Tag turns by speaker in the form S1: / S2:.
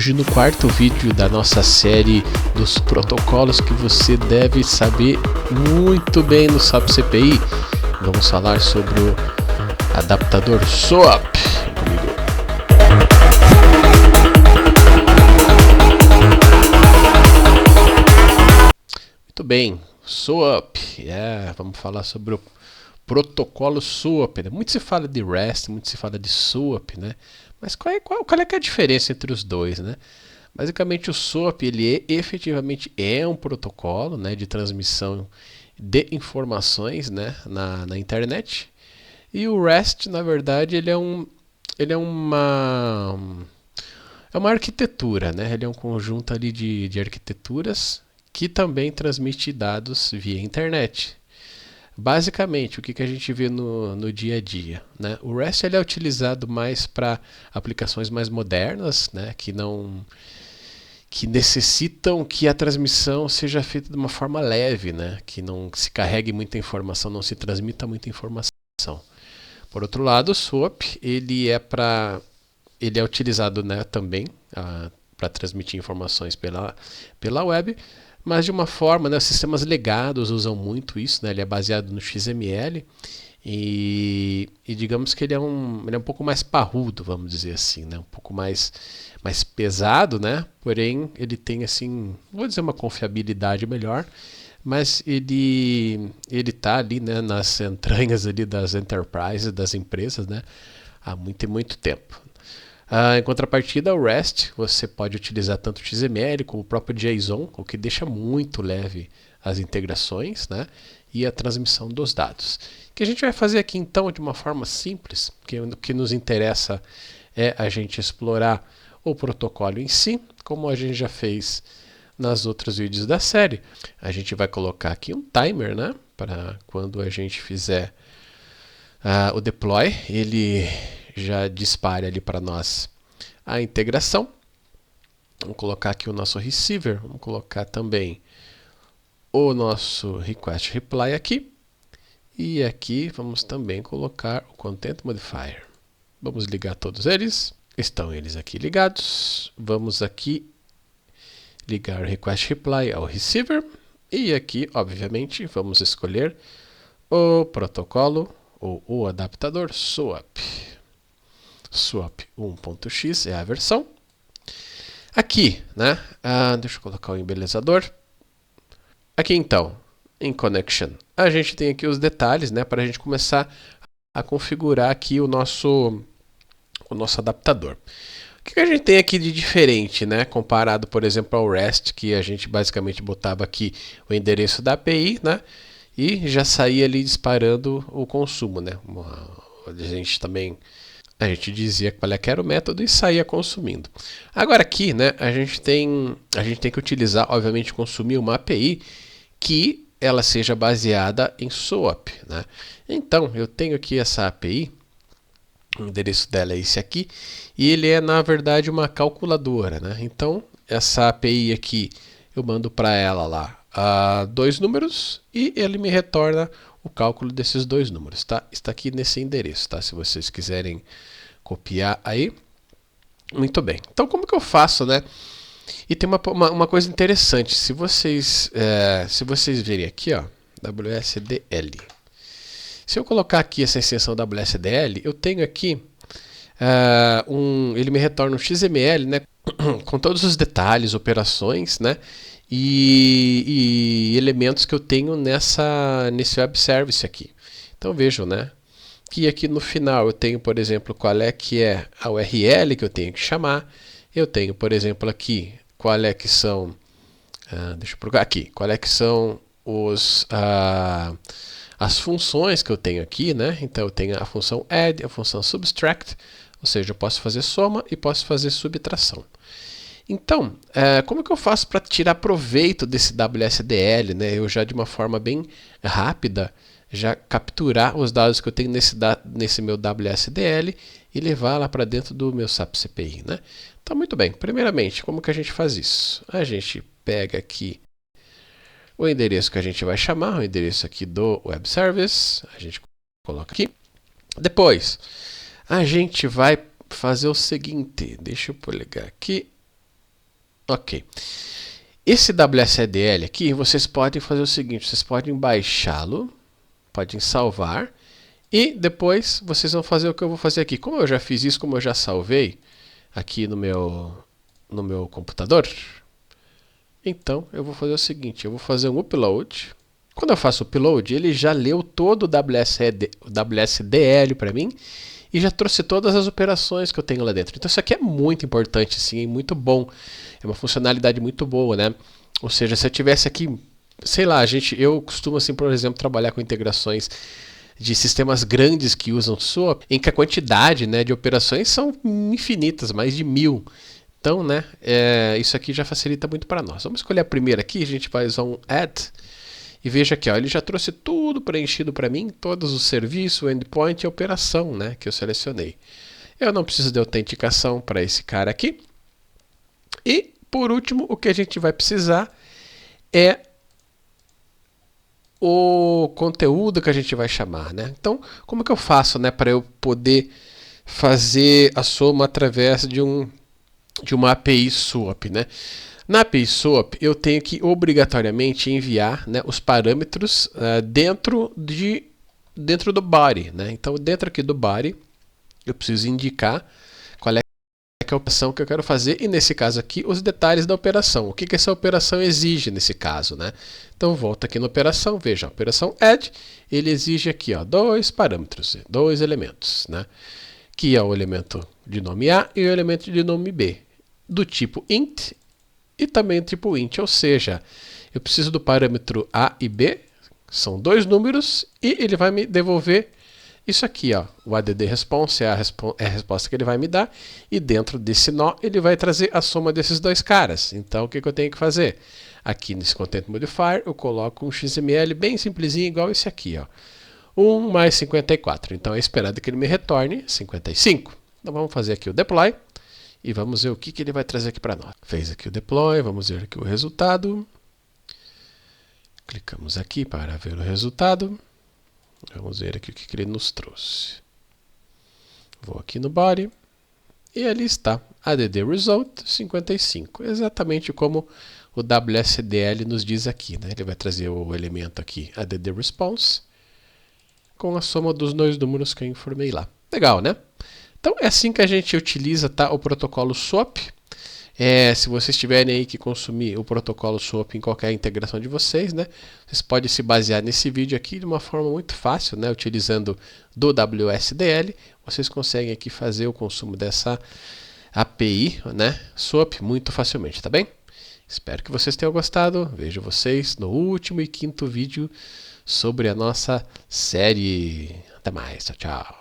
S1: Hoje no quarto vídeo da nossa série dos protocolos que você deve saber muito bem no SAP CPI, vamos falar sobre o adaptador SOAP. Muito bem, SOAP, vamos falar sobre o protocolo SOAP. Muito se fala de REST, muito se fala de SOAP, né? Mas qual é que é a diferença entre os dois, né? Basicamente o SOAP ele efetivamente é um protocolo, né, de transmissão de informações, né, na internet. E o REST, na verdade, ele é uma arquitetura, né? Ele é um conjunto ali de arquiteturas que também transmite dados via internet. Basicamente, o que a gente vê no dia a dia, né? O REST ele é utilizado mais para aplicações mais modernas, né? Que necessitam que a transmissão seja feita de uma forma leve, né? Que não se carregue muita informação, não se transmita muita informação. Por outro lado, o SOAP ele é utilizado, né, também para transmitir informações pela web, mas de uma forma, né, os sistemas legados usam muito isso, né, ele é baseado no XML e digamos que ele é um pouco mais parrudo, vamos dizer assim, né, um pouco mais pesado, né, porém ele tem assim, vou dizer uma confiabilidade melhor, mas ele está ali, né, nas entranhas ali das enterprises, das empresas, né, há muito e muito tempo. Em contrapartida, o REST você pode utilizar tanto o XML como o próprio JSON, o que deixa muito leve as integrações, né, e a transmissão dos dados. O que a gente vai fazer aqui então de uma forma simples, porque o que nos interessa é a gente explorar o protocolo em si, como a gente já fez nas outros vídeos da série. A gente vai colocar aqui um timer, né, para quando a gente fizer o deploy, ele já dispara ali para nós a integração. Vamos colocar aqui o nosso receiver, vamos colocar também o nosso request reply aqui. E aqui vamos também colocar o content modifier. Vamos ligar todos eles. Estão eles aqui ligados. Vamos aqui ligar o request reply ao receiver. E aqui, obviamente, vamos escolher o protocolo ou o adaptador SOAP. SOAP 1.x é a versão. Aqui, né? Deixa eu colocar o embelezador. Aqui então, em connection, a gente tem aqui os detalhes, né? Para a gente começar a configurar aqui o nosso adaptador. O que a gente tem aqui de diferente, né? Comparado, por exemplo, ao REST, que a gente basicamente botava aqui o endereço da API, né? E já saía ali disparando o consumo, né? A gente dizia qual era o método e saía consumindo. Agora aqui, né, a gente tem que utilizar, obviamente, consumir uma API que ela seja baseada em SOAP, né? Então, eu tenho aqui essa API, o endereço dela é esse aqui, e ele é, na verdade, uma calculadora, né? Então, essa API aqui, eu mando para ela lá 2 números e ele me retorna o cálculo desses 2 números, tá? Está aqui nesse endereço, tá? Se vocês quiserem copiar aí. Muito bem. Então, como que eu faço, né? E tem uma coisa interessante. Se vocês verem aqui, ó, WSDL. Se eu colocar aqui essa extensão WSDL, eu tenho aqui ele me retorna um XML, né, com todos os detalhes, operações, né, e elementos que eu tenho nesse web service aqui. Então vejam, né, que aqui no final eu tenho, por exemplo, qual é que é a URL que eu tenho que chamar. Eu tenho, por exemplo, aqui qual é que são, deixa eu procurar aqui, qual é que são as funções que eu tenho aqui, né? Então eu tenho a função add, a função subtract, ou seja, eu posso fazer soma e posso fazer subtração. Então, como que eu faço para tirar proveito desse WSDL, né? Eu já de uma forma bem rápida já capturar os dados que eu tenho nesse meu WSDL e levar lá para dentro do meu SAP CPI, né? Então, muito bem. Primeiramente, como que a gente faz isso? A gente pega aqui o endereço que a gente vai chamar, o endereço aqui do web service, a gente coloca aqui. Depois, a gente vai fazer o seguinte, deixa eu ligar aqui. Ok. Esse WSDL aqui, vocês podem fazer o seguinte, vocês podem baixá-lo, podem salvar, e depois vocês vão fazer o que eu vou fazer aqui. Como eu já fiz isso, como eu já salvei aqui no meu computador, então eu vou fazer o seguinte, eu vou fazer um upload. Quando eu faço o upload, ele já leu todo o WSDL para mim e já trouxe todas as operações que eu tenho lá dentro. Então isso aqui é muito importante, sim, muito bom. É uma funcionalidade muito boa, né? Ou seja, se eu tivesse aqui, sei lá, eu costumo, assim, por exemplo, trabalhar com integrações de sistemas grandes que usam SOAP, em que a quantidade, né, de operações são infinitas, mais de 1000. Então, né, isso aqui já facilita muito para nós. Vamos escolher a primeira aqui, a gente vai usar um add. E veja aqui, ó, ele já trouxe tudo preenchido para mim, todos os serviços, o endpoint e a operação, né, que eu selecionei. Eu não preciso de autenticação para esse cara aqui. E, por último, o que a gente vai precisar é o conteúdo que a gente vai chamar, né? Então, como que eu faço, né, para eu poder fazer a soma através de uma API SOAP, né? Na API SOAP, eu tenho que obrigatoriamente enviar, né, os parâmetros dentro do body, né? Então, dentro aqui do body, eu preciso indicar qual é a operação que eu quero fazer e, nesse caso aqui, os detalhes da operação. O que essa operação exige nesse caso, né? Então, volto aqui na operação, veja, a operação add, ele exige aqui, ó, 2 parâmetros, 2 elementos, né? Que é o elemento de nome A e o elemento de nome B, do tipo int e também do tipo int, ou seja, eu preciso do parâmetro A e B, são 2 números, e ele vai me devolver isso aqui, ó, o add response é a resposta que ele vai me dar, e dentro desse nó ele vai trazer a soma desses dois caras. Então o que eu tenho que fazer? Aqui nesse Content Modifier eu coloco um XML bem simplesinho, igual esse aqui, ó, 1 mais 54. Então é esperado que ele me retorne 55. Então vamos fazer aqui o deploy e vamos ver o que ele vai trazer aqui para nós. Fez aqui o deploy, vamos ver aqui o resultado. Clicamos aqui para ver o resultado. Vamos ver aqui o que ele nos trouxe. Vou aqui no body e ali está, add result 55, exatamente como o WSDL nos diz aqui, né? Ele vai trazer o elemento aqui, add response, com a soma dos 2 números que eu informei lá. Legal, né? Então é assim que a gente utiliza, tá, o protocolo SOAP. Se vocês tiverem aí que consumir o protocolo SOAP em qualquer integração de vocês, né, vocês podem se basear nesse vídeo aqui de uma forma muito fácil, né, utilizando do WSDL, vocês conseguem aqui fazer o consumo dessa API, né, SOAP muito facilmente, tá bem? Espero que vocês tenham gostado. Vejo vocês no último e 5º vídeo sobre a nossa série. Até mais, tchau, tchau.